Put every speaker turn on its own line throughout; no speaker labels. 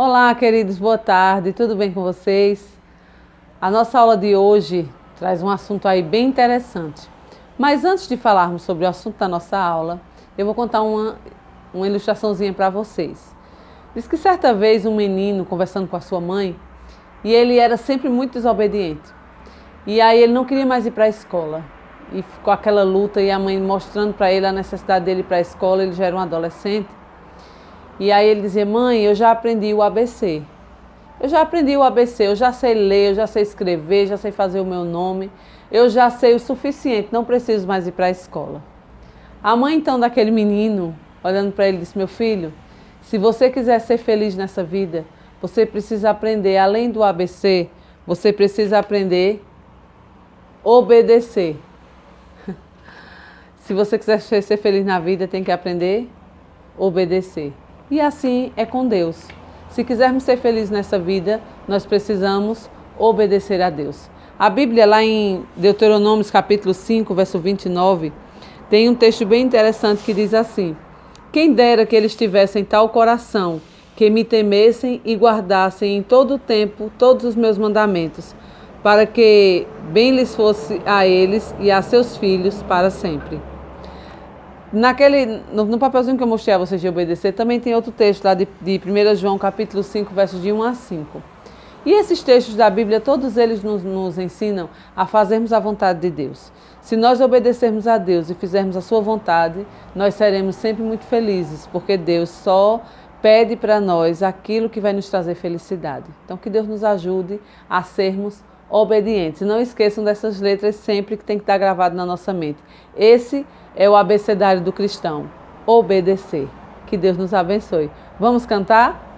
Olá, queridos, boa tarde, tudo bem com vocês? A nossa aula de hoje traz um assunto aí bem interessante. Mas antes de falarmos sobre o assunto da nossa aula, eu vou contar uma ilustraçãozinha para vocês. Diz que certa vez um menino conversando com a sua mãe, e ele era sempre muito desobediente. E aí ele não queria mais ir para a escola. E ficou aquela luta e a mãe mostrando para ele a necessidade dele ir para a escola, ele já era um adolescente. E aí ele dizia: mãe, eu já aprendi o ABC. Eu já aprendi o ABC, eu já sei ler, eu já sei escrever, já sei fazer o meu nome. Eu já sei o suficiente, não preciso mais ir para a escola. A mãe então daquele menino, olhando para ele, disse: meu filho, se você quiser ser feliz nessa vida, você precisa aprender, além do ABC, você precisa aprender a obedecer. Se você quiser ser feliz na vida, tem que aprender a obedecer. E assim é com Deus. Se quisermos ser felizes nessa vida, nós precisamos obedecer a Deus. A Bíblia, lá em Deuteronômio, capítulo 5, verso 29, tem um texto bem interessante que diz assim: quem dera que eles tivessem tal coração, que me temessem e guardassem em todo o tempo todos os meus mandamentos, para que bem lhes fosse a eles e a seus filhos para sempre. No papelzinho que eu mostrei a vocês de obedecer, também tem outro texto lá de 1 João, capítulo 5, versos de 1 a 5. E esses textos da Bíblia, todos eles nos ensinam a fazermos a vontade de Deus. Se nós obedecermos a Deus e fizermos a sua vontade, nós seremos sempre muito felizes, porque Deus só pede para nós aquilo que vai nos trazer felicidade. Então, que Deus nos ajude a sermos obedientes. Não esqueçam dessas letras sempre, que tem que estar gravado na nossa mente. Esse é o abecedário do cristão: obedecer. Que Deus nos abençoe. Vamos cantar?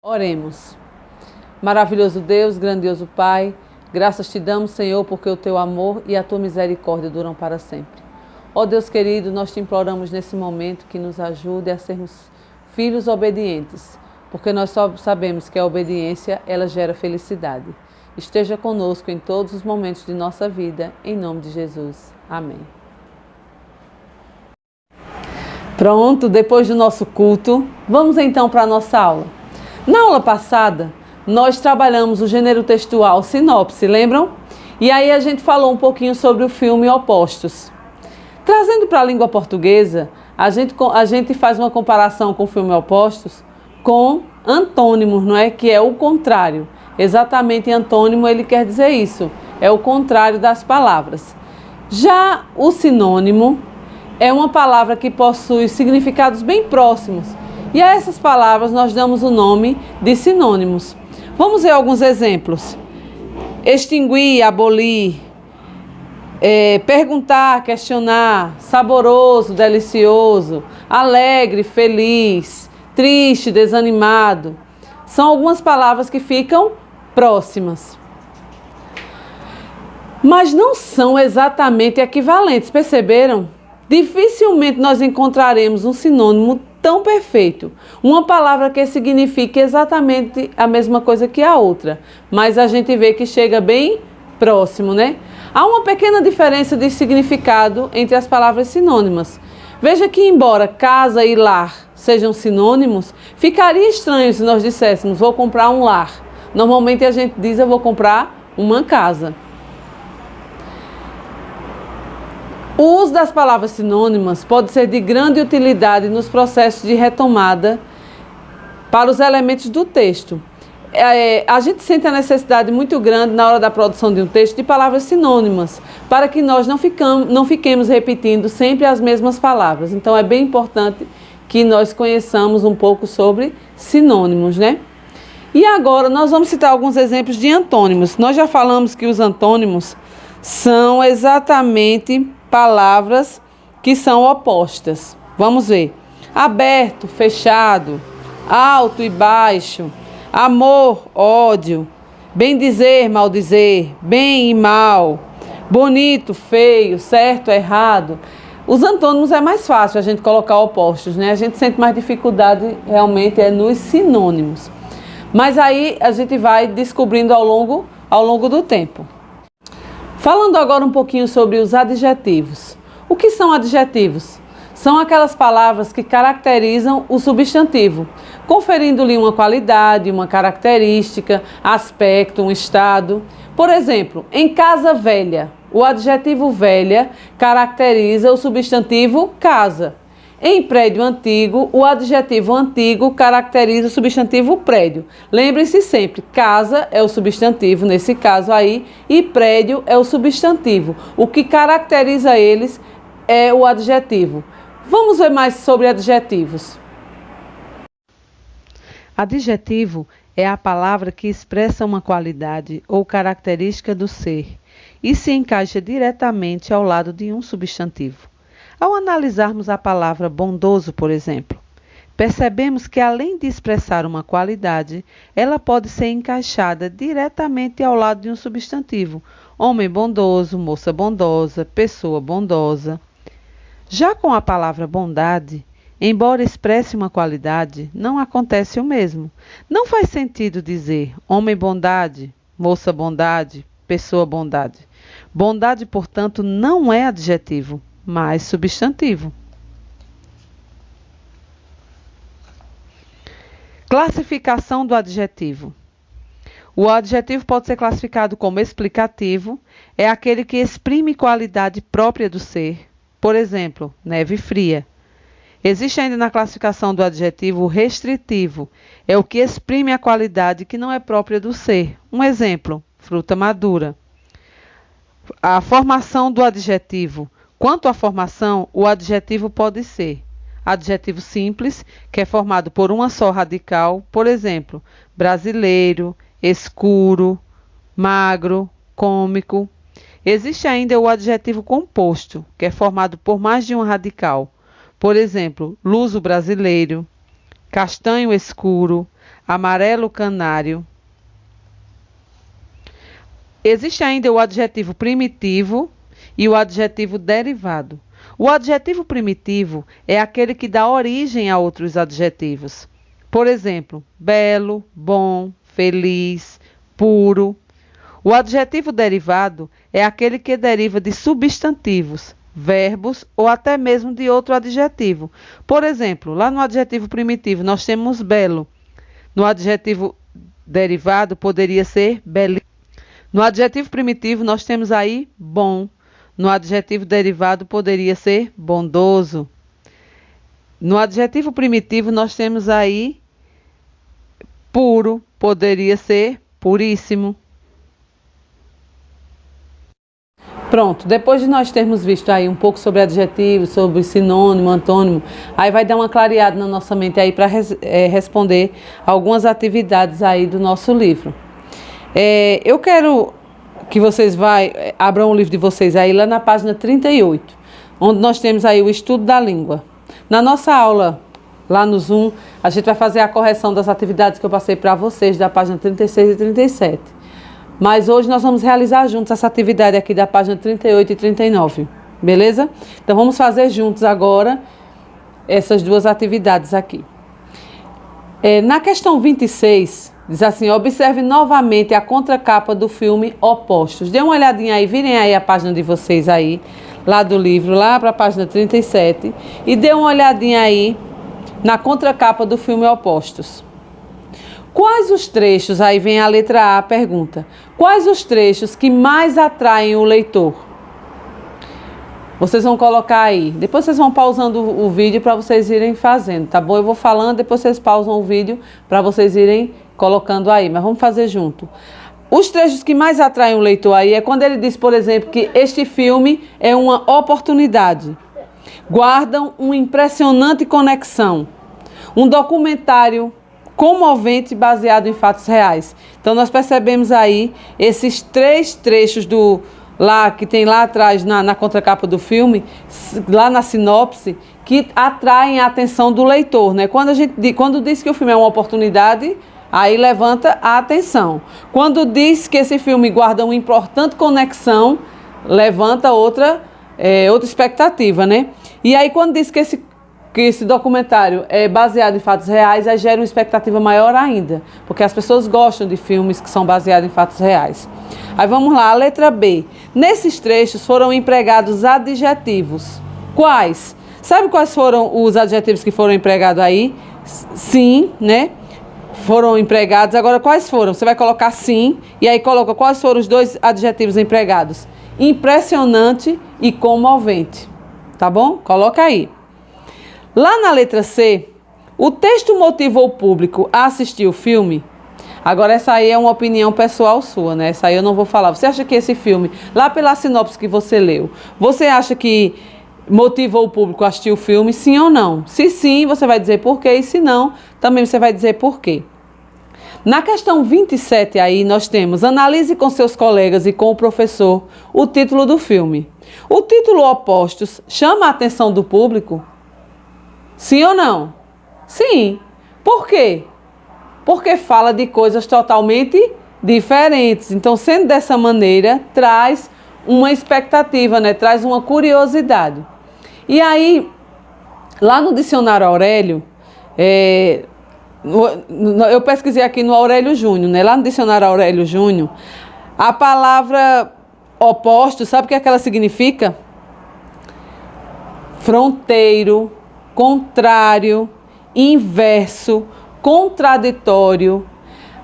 Oremos. Maravilhoso Deus, grandioso Pai, graças te damos, Senhor, porque o teu amor e a tua misericórdia duram para sempre. Ó Deus querido, nós te imploramos nesse momento que nos ajude a sermos filhos obedientes, porque nós só sabemos que a obediência, ela gera felicidade. Esteja conosco em todos os momentos de nossa vida, em nome de Jesus. Amém. Pronto, depois do nosso culto, vamos então para a nossa aula. Na aula passada, nós trabalhamos o gênero textual sinopse, lembram? E aí a gente falou um pouquinho sobre o filme Opostos. Trazendo para a língua portuguesa, a gente faz uma comparação com o filme Opostos com antônimos, não é? Que é o contrário. Exatamente, antônimo ele quer dizer isso, é o contrário das palavras. Já o sinônimo é uma palavra que possui significados bem próximos, e a essas palavras nós damos o nome de sinônimos. Vamos ver alguns exemplos. Extinguir, abolir, perguntar, questionar, saboroso, delicioso, alegre, feliz, triste, desanimado. São algumas palavras que ficam próximas, mas não são exatamente equivalentes, perceberam? Dificilmente nós encontraremos um sinônimo tão perfeito, uma palavra que signifique exatamente a mesma coisa que a outra, mas a gente vê que chega bem próximo, né? Há uma pequena diferença de significado entre as palavras sinônimas. Veja que, embora casa e lar sejam sinônimos, ficaria estranho se nós disséssemos vou comprar um lar. Normalmente a gente diz eu vou comprar uma casa. O uso das palavras sinônimas pode ser de grande utilidade nos processos de retomada para os elementos do texto. A gente sente a necessidade muito grande na hora da produção de um texto de palavras sinônimas, para que nós não fiquemos repetindo sempre as mesmas palavras. Então é bem importante que nós conheçamos um pouco sobre sinônimos, né? E agora nós vamos citar alguns exemplos de antônimos. Nós já falamos que os antônimos são exatamente palavras que são opostas. Vamos ver. Aberto, fechado, alto e baixo, amor, ódio, bem dizer, mal dizer, bem e mal, bonito, feio, certo, errado. Os antônimos é mais fácil a gente colocar opostos, né? A gente sente mais dificuldade realmente nos sinônimos. Mas aí a gente vai descobrindo ao longo do tempo. Falando agora um pouquinho sobre os adjetivos. O que são adjetivos? São aquelas palavras que caracterizam o substantivo, conferindo-lhe uma qualidade, uma característica, aspecto, um estado. Por exemplo, em casa velha, o adjetivo velha caracteriza o substantivo casa. Em prédio antigo, o adjetivo antigo caracteriza o substantivo prédio. Lembre-se sempre, casa é o substantivo, nesse caso aí, e prédio é o substantivo. O que caracteriza eles é o adjetivo. Vamos ver mais sobre adjetivos. Adjetivo é a palavra que expressa uma qualidade ou característica do ser e se encaixa diretamente ao lado de um substantivo. Ao analisarmos a palavra bondoso, por exemplo, percebemos que, além de expressar uma qualidade, ela pode ser encaixada diretamente ao lado de um substantivo: homem bondoso, moça bondosa, pessoa bondosa. Já com a palavra bondade, embora expresse uma qualidade, não acontece o mesmo. Não faz sentido dizer homem bondade, moça bondade, pessoa bondade. Bondade, portanto, não é adjetivo, mas substantivo. Classificação do adjetivo. O adjetivo pode ser classificado como explicativo, é aquele que exprime qualidade própria do ser. Por exemplo, neve fria. Existe ainda na classificação do adjetivo o restritivo, é o que exprime a qualidade que não é própria do ser. Um exemplo, fruta madura. A formação do adjetivo. Quanto à formação, o adjetivo pode ser adjetivo simples, que é formado por uma só radical, por exemplo, brasileiro, escuro, magro, cômico. Existe ainda o adjetivo composto, que é formado por mais de uma radical, por exemplo, luso brasileiro, castanho escuro, amarelo canário. Existe ainda o adjetivo primitivo e o adjetivo derivado. O adjetivo primitivo é aquele que dá origem a outros adjetivos. Por exemplo, belo, bom, feliz, puro. O adjetivo derivado é aquele que deriva de substantivos, verbos ou até mesmo de outro adjetivo. Por exemplo, lá no adjetivo primitivo nós temos belo. No adjetivo derivado poderia ser belíssimo. No adjetivo primitivo nós temos aí bom. No adjetivo derivado poderia ser bondoso. No adjetivo primitivo nós temos aí puro, poderia ser puríssimo. Pronto, depois de nós termos visto aí um pouco sobre adjetivos, sobre sinônimo, antônimo, aí vai dar uma clareada na nossa mente aí para responder algumas atividades aí do nosso livro. Eu quero que vocês abram o livro de vocês aí lá na página 38, onde nós temos aí o estudo da língua. Na nossa aula, lá no Zoom, a gente vai fazer a correção das atividades que eu passei para vocês da página 36 e 37. Mas hoje nós vamos realizar juntos essa atividade aqui da página 38 e 39, beleza? Então vamos fazer juntos agora essas duas atividades aqui. Na questão 26, diz assim: observe novamente a contracapa do filme Opostos. Dê uma olhadinha aí, virem aí a página de vocês aí, lá do livro, lá para a página 37, e dê uma olhadinha aí na contracapa do filme Opostos. Quais os trechos, aí vem a letra A, pergunta, quais os trechos que mais atraem o leitor? Vocês vão colocar aí, depois vocês vão pausando o vídeo para vocês irem fazendo, tá bom? Eu vou falando, depois vocês pausam o vídeo para vocês irem colocando aí, mas vamos fazer junto. Os trechos que mais atraem o leitor aí é quando ele diz, por exemplo, que este filme é uma oportunidade. Guardam uma impressionante conexão. Um documentário comovente baseado em fatos reais. Então nós percebemos aí esses três trechos que tem lá atrás na contracapa do filme, lá na sinopse, que atraem a atenção do leitor, né? Quando diz que o filme é uma oportunidade, aí levanta a atenção. Quando diz que esse filme guarda uma importante conexão, levanta outra expectativa, né? E aí quando diz que esse documentário é baseado em fatos reais, aí gera uma expectativa maior ainda, porque as pessoas gostam de filmes que são baseados em fatos reais. Aí vamos lá, a letra B. Nesses trechos foram empregados adjetivos. Quais? Sabe quais foram os adjetivos que foram empregados aí? Sim, né? Foram empregados. Agora, quais foram? Você vai colocar sim, e aí coloca quais foram os dois adjetivos empregados. Impressionante e comovente. Tá bom? Coloca aí. Lá na letra C, o texto motiva o público a assistir o filme? Agora essa aí é uma opinião pessoal sua, né? Essa aí eu não vou falar. Você acha que esse filme, lá pela sinopse que você leu, você acha que motivou o público a assistir o filme, sim ou não? Se sim, você vai dizer por quê, e se não, também você vai dizer por quê. Na questão 27 aí, nós temos: analise com seus colegas e com o professor o título do filme. O título Opostos chama a atenção do público? Sim ou não? Sim. Por quê? Porque fala de coisas totalmente diferentes. Então, sendo dessa maneira, traz uma expectativa, né? Traz uma curiosidade. E aí, lá no dicionário Aurélio, eu pesquisei aqui no Aurélio Júnior, né? Lá no dicionário Aurélio Júnior, a palavra oposto, sabe o que é que ela significa? Fronteiro, contrário, inverso, contraditório.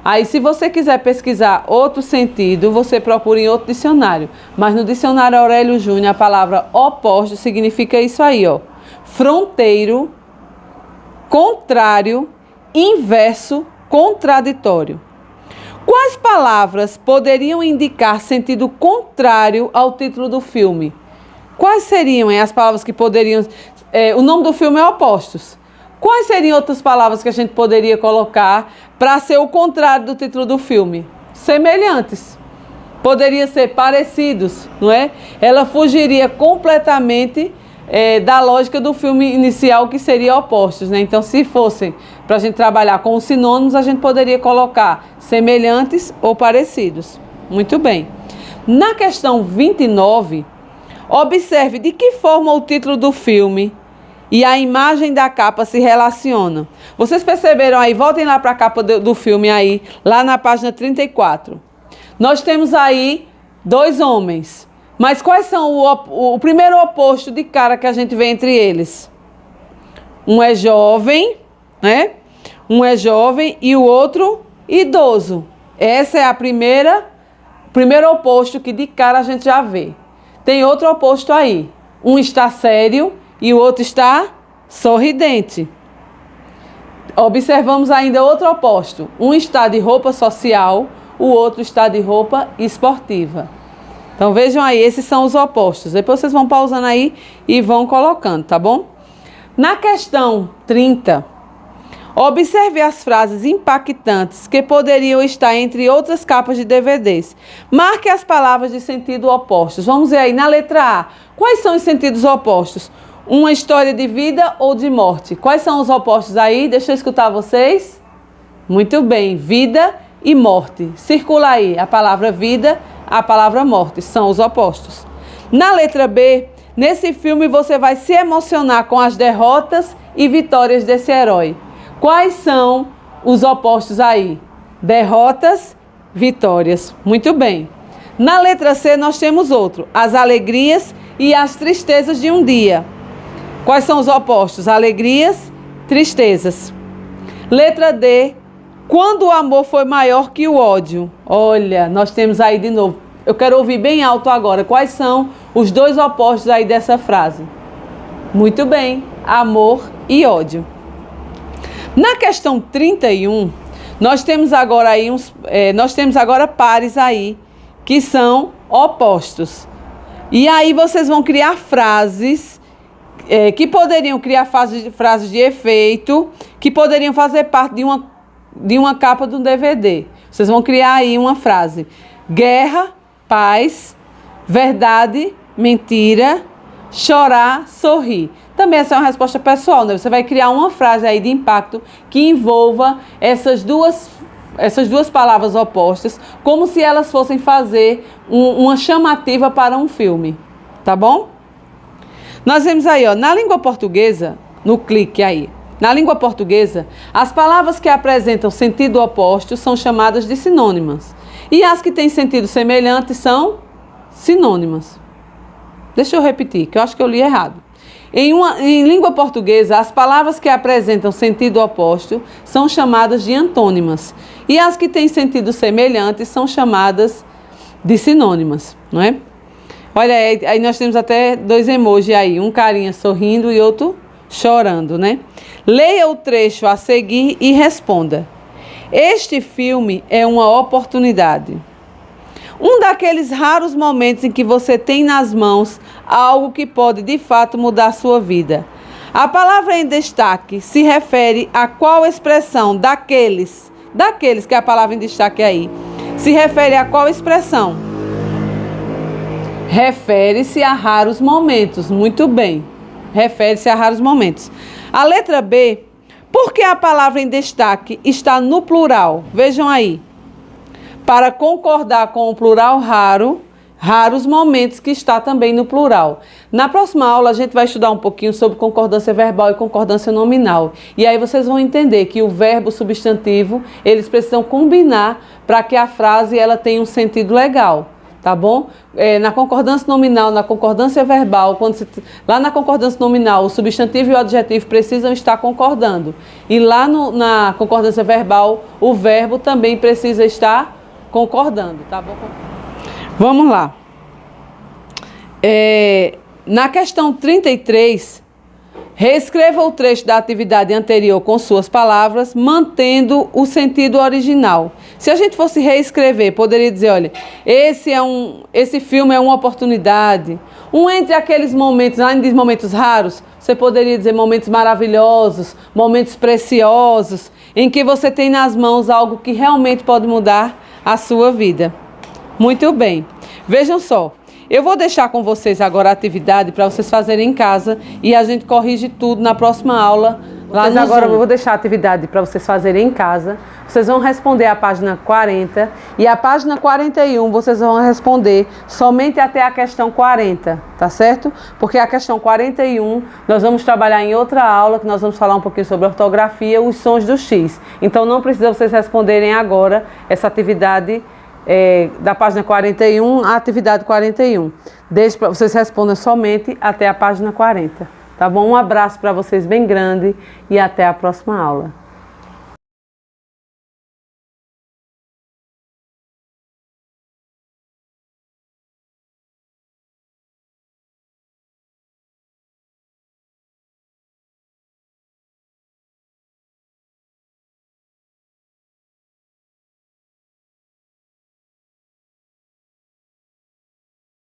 Aí, se você quiser pesquisar outro sentido, você procura em outro dicionário. Mas no dicionário Aurélio Júnior, a palavra oposto significa isso aí, ó. Fronteiro, contrário, inverso, contraditório. Quais palavras poderiam indicar sentido contrário ao título do filme? Quais seriam as palavras que poderiam... o nome do filme é Opostos. Quais seriam outras palavras que a gente poderia colocar para ser o contrário do título do filme? Semelhantes. Poderia ser parecidos, não é? Ela fugiria completamente da lógica do filme inicial, que seria Opostos, né? Então, se fossem para a gente trabalhar com os sinônimos, a gente poderia colocar semelhantes ou parecidos. Muito bem. Na questão 29, observe de que forma o título do filme e a imagem da capa se relacionam. Vocês perceberam aí? Voltem lá para a capa do filme aí, lá na página 34. Nós temos aí dois homens. Mas quais são o primeiro oposto de cara que a gente vê entre eles? Um é jovem, né? Um é jovem e o outro idoso. Essa é o primeiro oposto que de cara a gente já vê. Tem outro oposto aí. Um está sério e o outro está sorridente. Observamos ainda outro oposto. Um está de roupa social, o outro está de roupa esportiva. Então vejam aí, esses são os opostos. Depois vocês vão pausando aí e vão colocando, tá bom? Na questão 30, observe as frases impactantes que poderiam estar entre outras capas de DVDs. Marque as palavras de sentido opostos. Vamos ver aí na letra A. Quais são os sentidos opostos? Uma história de vida ou de morte? Quais são os opostos aí? Deixa eu escutar vocês. Muito bem, vida e morte. Circula aí a palavra vida, a palavra morte. São os opostos. Na letra B, nesse filme você vai se emocionar com as derrotas e vitórias desse herói. Quais são os opostos aí? Derrotas, vitórias. Muito bem. Na letra C nós temos outro. As alegrias e as tristezas de um dia. Quais são os opostos? Alegrias, tristezas. Letra D. Quando o amor foi maior que o ódio. Olha, nós temos aí de novo. Eu quero ouvir bem alto agora. Quais são os dois opostos aí dessa frase? Muito bem. Amor e ódio. Na questão 31, nós temos agora aí pares aí que são opostos. E aí vocês vão criar frases que poderiam criar frases de efeito, que poderiam fazer parte de uma capa de um DVD. Vocês vão criar aí uma frase: guerra, paz, verdade, mentira, chorar, sorrir. Também essa é uma resposta pessoal, né? Você vai criar uma frase aí de impacto que envolva essas duas palavras opostas, como se elas fossem fazer uma chamativa para um filme, tá bom? Nós vemos aí, ó, na língua portuguesa, no clique aí, na língua portuguesa, as palavras que apresentam sentido oposto são chamadas de sinônimas. E as que têm sentido semelhante são sinônimas. Deixa eu repetir, que eu acho que eu li errado. Em língua portuguesa, as palavras que apresentam sentido oposto são chamadas de antônimas. E as que têm sentido semelhante são chamadas de sinônimas, não é? Olha, aí nós temos até dois emojis aí, um carinha sorrindo e outro chorando, né? Leia o trecho a seguir e responda. Este filme é uma oportunidade. Um daqueles raros momentos em que você tem nas mãos algo que pode de fato mudar a sua vida. A palavra em destaque se refere a qual expressão daqueles que é a palavra em destaque aí, se refere a qual expressão? Refere-se a raros momentos. Muito bem. Refere-se a raros momentos. A letra B, porque a palavra em destaque está no plural. Vejam aí. Para concordar com o plural raro, raros momentos que está também no plural. Na próxima aula a gente vai estudar um pouquinho sobre concordância verbal e concordância nominal. E aí vocês vão entender que o verbo e o substantivo, eles precisam combinar para que a frase ela tenha um sentido legal. Tá bom? Na concordância nominal, na concordância verbal, lá na concordância nominal, o substantivo e o adjetivo precisam estar concordando. E lá na concordância verbal, o verbo também precisa estar concordando, tá bom? Vamos lá. Na questão 33, reescreva o trecho da atividade anterior com suas palavras, mantendo o sentido original. Se a gente fosse reescrever, poderia dizer, olha, esse filme é uma oportunidade. Entre aqueles momentos, além de momentos raros, você poderia dizer momentos maravilhosos, momentos preciosos, em que você tem nas mãos algo que realmente pode mudar a sua vida. Muito bem. Vejam só. Eu vou deixar com vocês agora a atividade para vocês fazerem em casa e a gente corrige tudo na próxima aula. Mas agora eu vou deixar a atividade para vocês fazerem em casa. Vocês vão responder a página 40 e a página 41 vocês vão responder somente até a questão 40, tá certo? Porque a questão 41 nós vamos trabalhar em outra aula, que nós vamos falar um pouquinho sobre ortografia, os sons do X. Então não precisa vocês responderem agora essa atividade da página 41 à atividade 41. Vocês respondam somente até a página 40. Tá bom? Um abraço para vocês bem grande e até a próxima aula.